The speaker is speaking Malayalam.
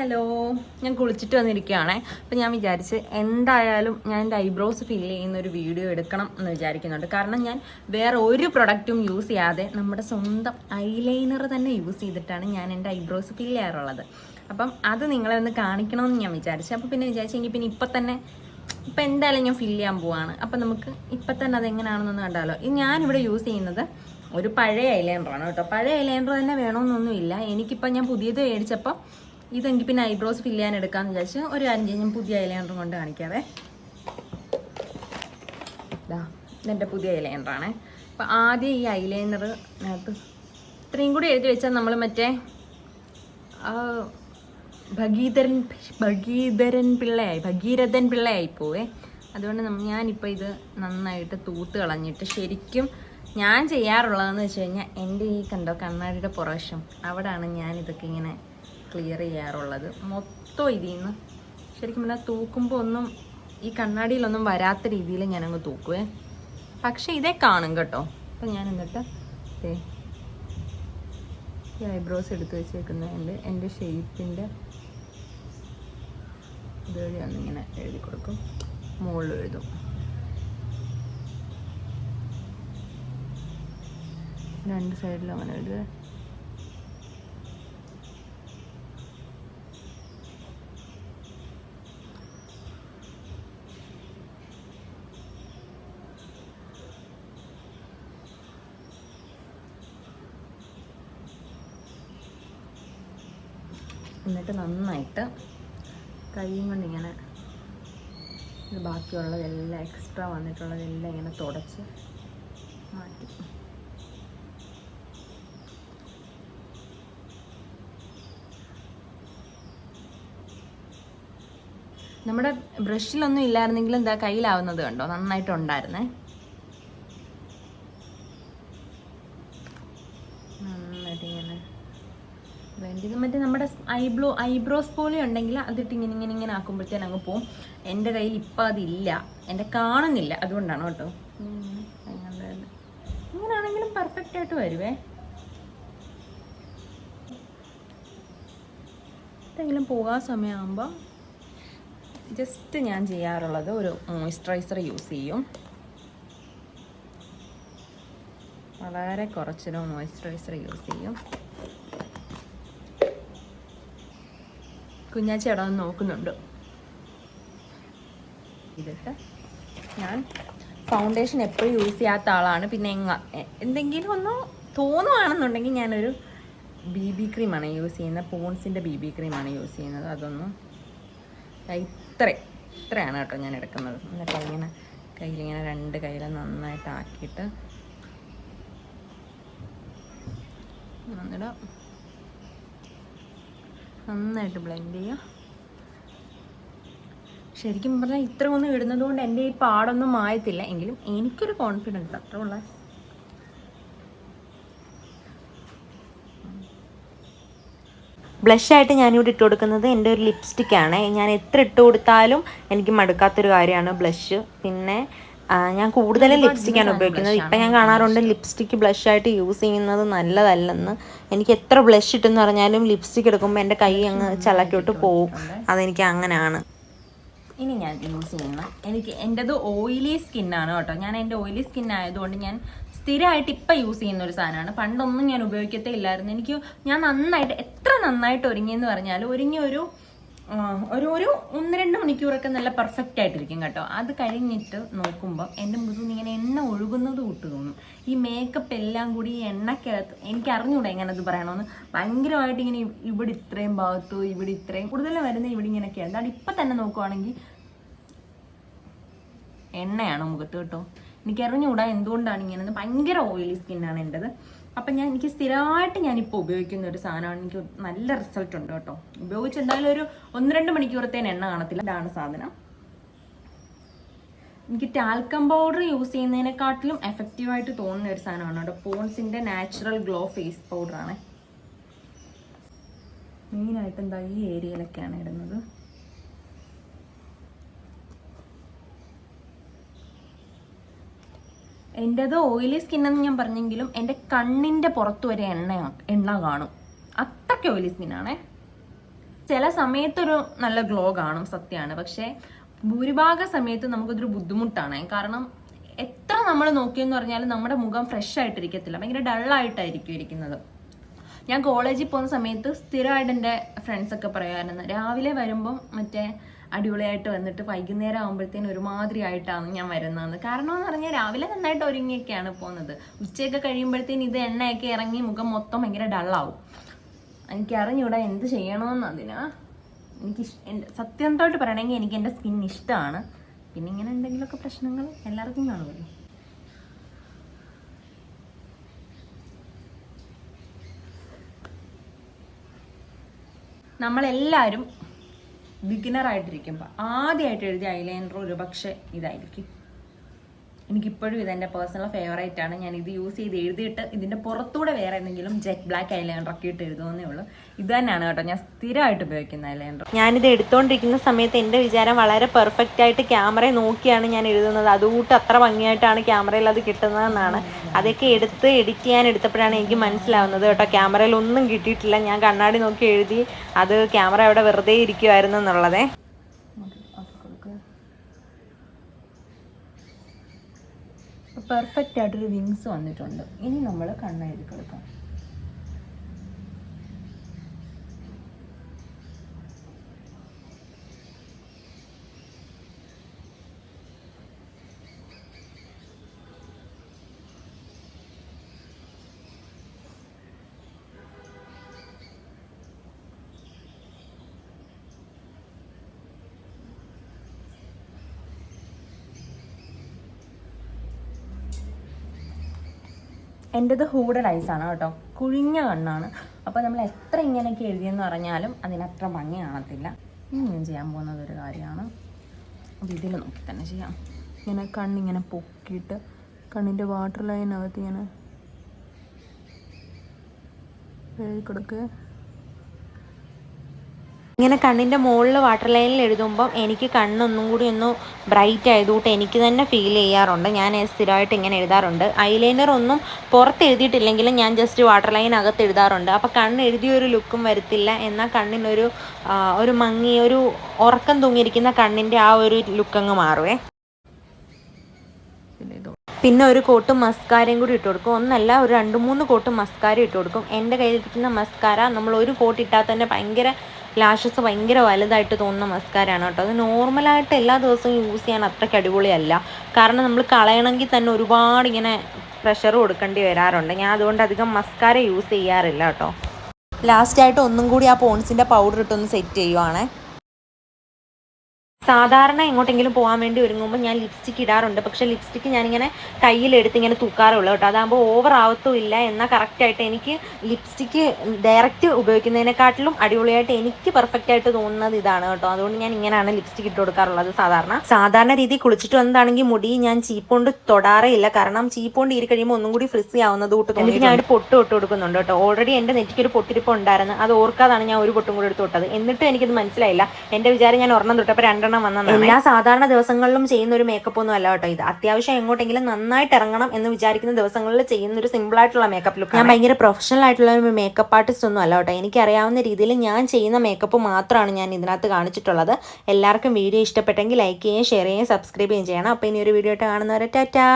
ഹലോ, ഞാൻ കുളിച്ചിട്ട് വന്നിരിക്കുകയാണേ. അപ്പം ഞാൻ വിചാരിച്ച് എന്തായാലും ഞാൻ എൻ്റെ ഐബ്രോസ് ഫില്ല് ചെയ്യുന്ന ഒരു വീഡിയോ എടുക്കണം എന്ന് വിചാരിക്കുന്നുണ്ട്. കാരണം ഞാൻ വേറെ ഒരു പ്രൊഡക്റ്റും യൂസ് ചെയ്യാതെ നമ്മുടെ സ്വന്തം ഐലൈനർ തന്നെ യൂസ് ചെയ്തിട്ടാണ് ഞാൻ എൻ്റെ ഐബ്രോസ് ഫില്ല് ചെയ്യാറുള്ളത്. അപ്പം അത് നിങ്ങളെ ഒന്ന് കാണിക്കണമെന്ന് ഞാൻ വിചാരിച്ചു. അപ്പോൾ പിന്നെ വിചാരിച്ചെങ്കിൽ പിന്നെ ഇപ്പം എന്തായാലും ഞാൻ ഫില്ല് ചെയ്യാൻ പോവാണ്. അപ്പം നമുക്ക് ഇപ്പം തന്നെ അതെങ്ങനെയാണെന്നൊന്ന് കണ്ടാലോ. ഞാനിവിടെ യൂസ് ചെയ്യുന്നത് ഒരു പഴയ ഐലൈനറാണ് കേട്ടോ. പഴയ ഐലൈനർ തന്നെ വേണമെന്നൊന്നുമില്ല. എനിക്കിപ്പം ഞാൻ പുതിയത് മേടിച്ചപ്പോൾ ഇതെങ്കിൽ പിന്നെ ഐബ്രോസ് ഫില്ല് ചെയ്യാൻ എടുക്കാമെന്ന് വിചാരിച്ച് ഒരു കാര്യം ഞാൻ പുതിയ ഐലൈനർ കൊണ്ട് കാണിക്കാവേ. ഇതെൻ്റെ പുതിയ ഐലൈനറാണ്. അപ്പം ആദ്യം ഈ ഐലൈനറിനകത്ത് ഇത്രയും കൂടി എഴുതി വെച്ചാൽ നമ്മൾ മറ്റേ ഭഗീരഥൻ പിള്ളയായി പോവേ. അതുകൊണ്ട് ഞാനിപ്പോൾ ഇത് നന്നായിട്ട് തൂത്ത് കളഞ്ഞിട്ട് ശരിക്കും ഞാൻ ചെയ്യാറുള്ളതെന്ന് വെച്ച് കഴിഞ്ഞാൽ എൻ്റെ ഈ കണ്ടോ കണ്ണാടിയുടെ പുറവശം അവിടെയാണ് ഞാനിതൊക്കെ ഇങ്ങനെ ക്ലിയർ ചെയ്യാറുള്ളത്. മൊത്തം ഇതിൽ നിന്ന് ശരിക്കും പറഞ്ഞാൽ തൂക്കുമ്പോൾ ഒന്നും ഈ കണ്ണാടിയിലൊന്നും വരാത്ത രീതിയിൽ ഞാനങ്ങ് തൂക്കുവേ. പക്ഷേ ഇതേ കാണും കേട്ടോ. അപ്പം ഞാൻ എന്നിട്ട് ഈ ഐബ്രോസ് എടുത്ത് വെച്ചേക്കുന്നതിൻ്റെ എൻ്റെ ഷേപ്പിൻ്റെ ഇതുവഴിയാണ് ഇങ്ങനെ എഴുതി കൊടുക്കും. മുകളിൽ എഴുതും. രണ്ട് സൈഡിലും അങ്ങനെ എഴുതുക. എന്നിട്ട് നന്നായിട്ട് കൈയും കൊണ്ട് ഇങ്ങനെ ബാക്കിയുള്ളതെല്ലാം എക്സ്ട്രാ വന്നിട്ടുള്ളതെല്ലാം ഇങ്ങനെ തുടച്ച് മാറ്റി. നമ്മുടെ ബ്രഷിലൊന്നും ഇല്ലായിരുന്നെങ്കിലും എന്താ കയ്യിലാവുന്നത് കണ്ടോ, നന്നായിട്ടുണ്ടായിരുന്നേ. നന്നായിട്ട് ഇങ്ങനെ വേണ്ടത് മറ്റേ നമ്മുടെ ഐബ്രോസ് പോലെ ഉണ്ടെങ്കിൽ അതിട്ട് ഇങ്ങനെ ആക്കുമ്പോഴത്തേനും അങ്ങ് പോവും. എൻ്റെ കയ്യിൽ ഇപ്പം അതില്ല, എൻ്റെ കാണുന്നില്ല, അതുകൊണ്ടാണ് കേട്ടോ. ഇങ്ങനെയാണെങ്കിലും പെർഫെക്റ്റ് ആയിട്ട് വരുവേ. എന്തെങ്കിലും പോകാൻ സമയമാകുമ്പോൾ ജസ്റ്റ് ഞാൻ ചെയ്യാറുള്ളത് ഒരു മോയ്സ്ചറൈസർ യൂസ് ചെയ്യും. വളരെ കുറച്ചൊരു മോയ്സ്ചറൈസർ യൂസ് ചെയ്യും. കുഞ്ഞാച്ചി അവിടെ വന്ന് നോക്കുന്നുണ്ട്. ഇതിട്ട് ഞാൻ ഫൗണ്ടേഷൻ എപ്പോഴും യൂസ് ചെയ്യാത്ത ആളാണ്. പിന്നെ എന്തെങ്കിലും ഒന്ന് തോന്നുവാണെന്നുണ്ടെങ്കിൽ ഞാനൊരു BB ക്രീമാണ് യൂസ് ചെയ്യുന്നത്. പോൺസിൻ്റെ BB ക്രീമാണ് യൂസ് ചെയ്യുന്നത്. അതൊന്ന് ഇത്രയാണ് കേട്ടോ ഞാൻ എടുക്കുന്നത്. എന്നിട്ട് അതിങ്ങനെ കയ്യിലിങ്ങനെ രണ്ട് കയ്യിലും നന്നായിട്ട് ആക്കിയിട്ട് എന്നിട്ട് നന്നായിട്ട് ബ്ലെൻഡ് ചെയ്യുക. ശരിക്കും പറഞ്ഞാൽ ഇത്ര ഒന്നും ഇടുന്നത് കൊണ്ട് എൻ്റെ ഈ പാടൊന്നും മായത്തില്ല. എങ്കിലും എനിക്കൊരു കോൺഫിഡൻസ് അത്ര ഉള്ള. ബ്ലഷായിട്ട് ഞാനിവിടെ ഇട്ട് കൊടുക്കുന്നത് എൻ്റെ ഒരു ലിപ്സ്റ്റിക്കാണ്. ഞാൻ എത്ര ഇട്ട് കൊടുത്താലും എനിക്ക് മടുക്കാത്തൊരു കാര്യമാണ് ബ്ലഷ്. പിന്നെ ഞാൻ കൂടുതലും ലിപ്സ്റ്റിക്കാണ് ഉപയോഗിക്കുന്നത്. ഇപ്പം ഞാൻ കാണാറുണ്ട് ലിപ്സ്റ്റിക്ക് ബ്ലഷായിട്ട് യൂസ് ചെയ്യുന്നത് നല്ലതല്ലെന്ന്. എനിക്ക് എത്ര ബ്ലഷ് ഇട്ടെന്ന് പറഞ്ഞാലും ലിപ്സ്റ്റിക്ക് എടുക്കുമ്പോൾ എൻ്റെ കൈ അങ്ങ് ചലക്കോട്ട് പോവും. അതെനിക്ക് അങ്ങനെയാണ്. ഇനി ഞാൻ യൂസ് ചെയ്യുന്ന എൻ്റെത് ഓയിലി സ്കിന്നാണ് കേട്ടോ. ഞാൻ എൻ്റെ ഓയിലി സ്കിൻ ആയതുകൊണ്ട് ഞാൻ സ്ഥിരമായിട്ട് ഇപ്പം യൂസ് ചെയ്യുന്ന ഒരു സാധനമാണ്. പണ്ടൊന്നും ഞാൻ ഉപയോഗിക്കത്തേ ഇല്ലായിരുന്നു. ഞാൻ നന്നായിട്ട് എത്ര നന്നായിട്ട് ഒരുങ്ങിയെന്ന് പറഞ്ഞാൽ ഒരു 1-2 മണിക്കൂറൊക്കെ നല്ല പെർഫെക്റ്റ് ആയിട്ടിരിക്കും കേട്ടോ. അത് കഴിഞ്ഞിട്ട് നോക്കുമ്പോൾ എൻ്റെ മുഖം ഇങ്ങനെ എണ്ണ ഒഴുകുന്നത് കൂട്ട് തോന്നും. ഈ മേക്കപ്പ് എല്ലാം കൂടി ഈ എണ്ണക്കകത്ത് എനിക്ക് അറിഞ്ഞൂടാ എങ്ങനെ അത് പറയണമെന്ന്. ഭയങ്കരമായിട്ട് ഇങ്ങനെ ഇവിടെ ഇത്രയും ഭാഗത്തു ഇവിടെ ഇത്രയും കൂടുതൽ വരുന്ന ഇവിടെ ഇങ്ങനെയൊക്കെയാണ്. അതാണ് ഇപ്പം തന്നെ നോക്കുവാണെങ്കിൽ എണ്ണയാണ് മുഖത്ത് കേട്ടോ. എനിക്ക് അറിഞ്ഞൂടാ എന്തുകൊണ്ടാണ് ഇങ്ങനെ. ഭയങ്കര ഓയിലി സ്കിന്നാണ് എൻ്റെത്. അപ്പം എനിക്ക് സ്ഥിരമായിട്ട് ഞാനിപ്പോൾ ഉപയോഗിക്കുന്ന ഒരു സാധനമാണ്. എനിക്ക് നല്ല റിസൾട്ട് ഉണ്ട് കേട്ടോ. ഉപയോഗിച്ച് എന്തായാലും ഒരു 1-2 മണിക്കൂറത്തേന് എണ്ണ കാണത്തില്ല. ഇതാണ് സാധനം. എനിക്ക് ടാൽക്കം പൗഡർ യൂസ് ചെയ്യുന്നതിനെക്കാട്ടിലും എഫക്റ്റീവായിട്ട് തോന്നുന്ന ഒരു സാധനമാണ് കേട്ടോ. പോൺസിൻ്റെ നാച്ചുറൽ ഗ്ലോ ഫേസ് പൗഡറാണ്. മെയിനായിട്ട് എന്താ ഈ ഏരിയയിലൊക്കെയാണ് ഇടുന്നത്. എൻ്റെത് ഓയിലി സ്കിന്നെന്ന് ഞാൻ പറഞ്ഞെങ്കിലും എൻ്റെ കണ്ണിൻ്റെ പുറത്ത് വരെ എണ്ണ കാണും. അത്രയ്ക്ക് ഓയിലി സ്കിന്നാണേ. ചില സമയത്തൊരു നല്ല ഗ്ലോ കാണും, സത്യമാണ്. പക്ഷേ ഭൂരിഭാഗ സമയത്ത് നമുക്കതൊരു ബുദ്ധിമുട്ടാണ്. കാരണം എത്ര നമ്മൾ നോക്കിയെന്ന് പറഞ്ഞാലും നമ്മുടെ മുഖം ഫ്രഷ് ആയിട്ടിരിക്കത്തില്ല, ഭയങ്കര ഡള്ളായിട്ടായിരിക്കും ഇരിക്കുന്നത്. ഞാൻ കോളേജിൽ പോകുന്ന സമയത്ത് സ്ഥിരമായിട്ട് എൻ്റെ ഫ്രണ്ട്സൊക്കെ പറയുമായിരുന്നു, രാവിലെ വരുമ്പം മറ്റേ അടിപൊളിയായിട്ട് വന്നിട്ട് വൈകുന്നേരം ആകുമ്പോഴത്തേനും ഒരുമാതിരി ആയിട്ടാണ് ഞാൻ വരുന്നതെന്ന്. കാരണം എന്ന് പറഞ്ഞാൽ രാവിലെ നന്നായിട്ട് ഒരുങ്ങിയൊക്കെയാണ് പോകുന്നത്, ഉച്ചയൊക്കെ കഴിയുമ്പോഴത്തേനും ഇത് എണ്ണയൊക്കെ ഇറങ്ങി മുഖം മൊത്തം ഭയങ്കര ഡള്ളാവും. എനിക്ക് അറിഞ്ഞൂടാ എന്ത് ചെയ്യണമെന്ന്. എനിക്ക് സത്യമായിട്ട് പറയണമെങ്കിൽ എനിക്ക് എൻ്റെ സ്കിൻ ഇഷ്ടമാണ്. പിന്നെ ഇങ്ങനെ എന്തെങ്കിലുമൊക്കെ പ്രശ്നങ്ങൾ എല്ലാവർക്കും കാണുമല്ലോ. നമ്മളെല്ലാവരും ബിഗിനറായിട്ടിരിക്കുമ്പോൾ ആദ്യമായിട്ട് എഴുതിയ ഐലൈനർ ഒരു പക്ഷേ ഇതായിരിക്കും. എനിക്കിപ്പോഴും ഇതെൻ്റെ പേഴ്സണൽ ഫേവറേറ്റ് ആണ്. ഞാൻ ഇത് യൂസ് ചെയ്ത് എഴുതിയിട്ട് ഇതിൻ്റെ പുറത്തൂടെ വേറെ എന്തെങ്കിലും ജെറ്റ് ബ്ലാക്ക് ഐലൈനറൊക്കെ ഇട്ട് എഴുതുന്നേ ഉള്ളൂ. ഇത് തന്നെയാണ് കേട്ടോ ഞാൻ സ്ഥിരമായിട്ട് ഉപയോഗിക്കുന്ന ഐലൈനർ. ഞാനിത് എടുത്തുകൊണ്ടിരിക്കുന്ന സമയത്ത് എൻ്റെ വിചാരം വളരെ പെർഫെക്റ്റ് ആയിട്ട് ക്യാമറയെ നോക്കിയാണ് ഞാൻ എഴുതുന്നത്, അതുകൂട്ട് അത്ര ഭംഗിയായിട്ടാണ് ക്യാമറയിൽ അത് കിട്ടുന്നതെന്നാണ്. അതൊക്കെ എടുത്ത് എഡിറ്റ് ചെയ്യാൻ എടുത്തപ്പോഴാണ് എനിക്ക് മനസ്സിലാവുന്നത് കേട്ടോ, ക്യാമറയിൽ ഒന്നും കിട്ടിയിട്ടില്ല. ഞാൻ കണ്ണാടി നോക്കി എഴുതി, അത് ക്യാമറ അവിടെ വെറുതെ ഇരിക്കുമായിരുന്നു എന്നുള്ളതേ. പെർഫെക്റ്റ് ആയിട്ടൊരു വിങ്സ് വന്നിട്ടുണ്ട്. ഇനി നമ്മൾ കണ്ണെഴുതി കൊടുക്കാം. എൻ്റെത് ഹൂഡഡ് ഐസാണ് കേട്ടോ, കുഴിഞ്ഞ കണ്ണാണ്. അപ്പോൾ നമ്മൾ എത്ര ഇങ്ങനെയൊക്കെ എഴുതിയെന്ന് പറഞ്ഞാലും അതിനത്ര ഭംഗി കാണത്തില്ല. ഇനി ഞാൻ ചെയ്യാൻ പോകുന്നത് ഒരു കാര്യമാണ്, അപ്പോൾ ഇതിൽ നോക്കി തന്നെ ചെയ്യാം. ഇങ്ങനെ കണ്ണിങ്ങനെ പൊക്കിയിട്ട് കണ്ണിൻ്റെ വാട്ടർ ലൈനകത്ത് ഇങ്ങനെ എഴുതി കൊടുക്കുക. ഇങ്ങനെ കണ്ണിൻ്റെ മുകളിൽ വാട്ടർ ലൈനിൽ എഴുതുമ്പം എനിക്ക് കണ്ണൊന്നും കൂടി ഒന്ന് ബ്രൈറ്റ് ആയതുകൊണ്ട് എനിക്ക് തന്നെ ഫീൽ ചെയ്യാറുണ്ട്. ഞാൻ സ്ഥിരമായിട്ട് ഇങ്ങനെ എഴുതാറുണ്ട്. ഐലൈനർ ഒന്നും പുറത്ത് എഴുതിയിട്ടില്ലെങ്കിലും ഞാൻ ജസ്റ്റ് വാട്ടർ ലൈൻ അകത്ത് എഴുതാറുണ്ട്. അപ്പോൾ കണ്ണ് എഴുതിയൊരു ലുക്കും വരത്തില്ല, എന്നാൽ കണ്ണിനൊരു ഒരു മങ്ങി ഒരു ഉറക്കം തൂങ്ങിയിരിക്കുന്ന കണ്ണിൻ്റെ ആ ഒരു ലുക്കങ്ങ് മാറുവേ. പിന്നെ ഒരു കോട്ട് മസ്കാരയും കൂടി ഇട്ട് കൊടുക്കും. ഒന്നല്ല, ഒരു 2-3 കോട്ട് മസ്കാര ഇട്ട് കൊടുക്കും. എൻ്റെ കയ്യിലിരിക്കുന്ന മസ്കാര നമ്മൾ ഒരു കോട്ട് ഇട്ടാൽ തന്നെ ഭയങ്കര ലാഷസ് ഭയങ്കര വലുതായിട്ട് തോന്നുന്ന മസ്കാരയാണ് കേട്ടോ. അത് നോർമലായിട്ട് എല്ലാ ദിവസവും യൂസ് ചെയ്യാൻ അത്രയ്ക്ക് അടിപൊളിയല്ല. കാരണം നമ്മൾ കളയണമെങ്കിൽ തന്നെ ഒരുപാട് ഇങ്ങനെ പ്രഷർ കൊടുക്കേണ്ടി വരാറുണ്ട്. ഞാൻ അതുകൊണ്ട് അധികം മസ്കാര യൂസ് ചെയ്യാറില്ല കേട്ടോ. ലാസ്റ്റായിട്ട് ഒന്നും കൂടി ആ പോൺസിൻ്റെ പൗഡർ ഇട്ടൊന്ന് സെറ്റ് ചെയ്യുവാണേ. സാധാരണ എങ്ങോട്ടെങ്കിലും പോകാൻ വേണ്ടി ഒരുങ്ങുമ്പോൾ ഞാൻ ലിപ്സ്റ്റിക്ക് ഇടാറുണ്ട്. പക്ഷേ ലിപ്സ്റ്റിക്ക് ഞാനിങ്ങനെ കയ്യിലെടുത്ത് ഇങ്ങനെ തൂക്കാറുള്ളൂ കേട്ടോ. അതാകുമ്പോൾ ഓവർ ആവത്തുമില്ല. എന്നാൽ കറക്റ്റായിട്ട് എനിക്ക് ലിപ്സ്റ്റിക്ക് ഡയറക്റ്റ് ഉപയോഗിക്കുന്നതിനെക്കാട്ടിലും അടിപൊളിയായിട്ട് എനിക്ക് പെർഫെക്റ്റ് ആയിട്ട് തോന്നുന്നത് ഇതാണ് കേട്ടോ. അതുകൊണ്ട് ഞാൻ ഇങ്ങനെയാണ് ലിപ്സ്റ്റിക്ക് ഇട്ട് കൊടുക്കാറുള്ളത്. സാധാരണ രീതി കുളിച്ചിട്ട് വന്നതാണെങ്കിൽ മുടി ഞാൻ ചീപ്പോണ്ട് തൊടാറേ ഇല്ല. കാരണം ചീപ്പോണ്ട് ഇരി കഴിയുമ്പോൾ ഒന്നും കൂടി ഫ്രിസി ആവുന്നത് കൂട്ട് തോന്നി ഞാൻ ഒരു പൊട്ട് ഇട്ട് കൊടുക്കുന്നുണ്ട് കേട്ടോ. ഓൾറെഡി എൻ്റെ നെറ്റിക്ക് ഒരു പൊട്ടിരിപ്പ് ഉണ്ടായിരുന്നു, അത് ഓർക്കാതാണ് ഞാൻ ഒരു പൊട്ടും കൂടി എടുത്ത് തൊട്ടത്. എന്നിട്ടും എനിക്കത് മനസ്സിലായില്ല. എൻ്റെ വിചാരം ഞാൻ ഒരെണ്ണം തൊട്ടപ്പോൾ 2 എല്ലാ സാധാരണ ദിവസങ്ങളിലും ചെയ്യുന്ന ഒരു മേക്കപ്പ് ഒന്നും അല്ല കേട്ടോ ഇത്. അത്യാവശ്യം എങ്ങോട്ടെങ്കിലും നന്നായിട്ട് ഇറങ്ങണം എന്ന് വിചാരിക്കുന്ന ദിവസങ്ങളിൽ ചെയ്യുന്ന ഒരു സിമ്പിൾ ആയിട്ടുള്ള മേക്കപ്പ് ലുക്ക്. ഞാൻ ഭയങ്കര പ്രൊഫഷണൽ ആയിട്ടുള്ള ഒരു മേക്കപ്പ് ആർട്ടിസ്റ്റ് ഒന്നും അല്ല കേട്ടോ. എനിക്കറിയാവുന്ന രീതിയിൽ ഞാൻ ചെയ്യുന്ന മേക്കപ്പ് മാത്രമാണ് ഞാൻ ഇതിനകത്ത് കാണിച്ചിട്ടുള്ളത്. എല്ലാവർക്കും വീഡിയോ ഇഷ്ടപ്പെട്ടെങ്കിൽ ലൈക്ക് ചെയ്യുകയും ഷെയർ ചെയ്യുകയും സബ്സ്ക്രൈബ് ചെയ്യുകയും ചെയ്യണം. അപ്പോൾ ഇനി ഒരു വീഡിയോ ആയിട്ട് കാണുന്നവരെ ടാറ്റാ.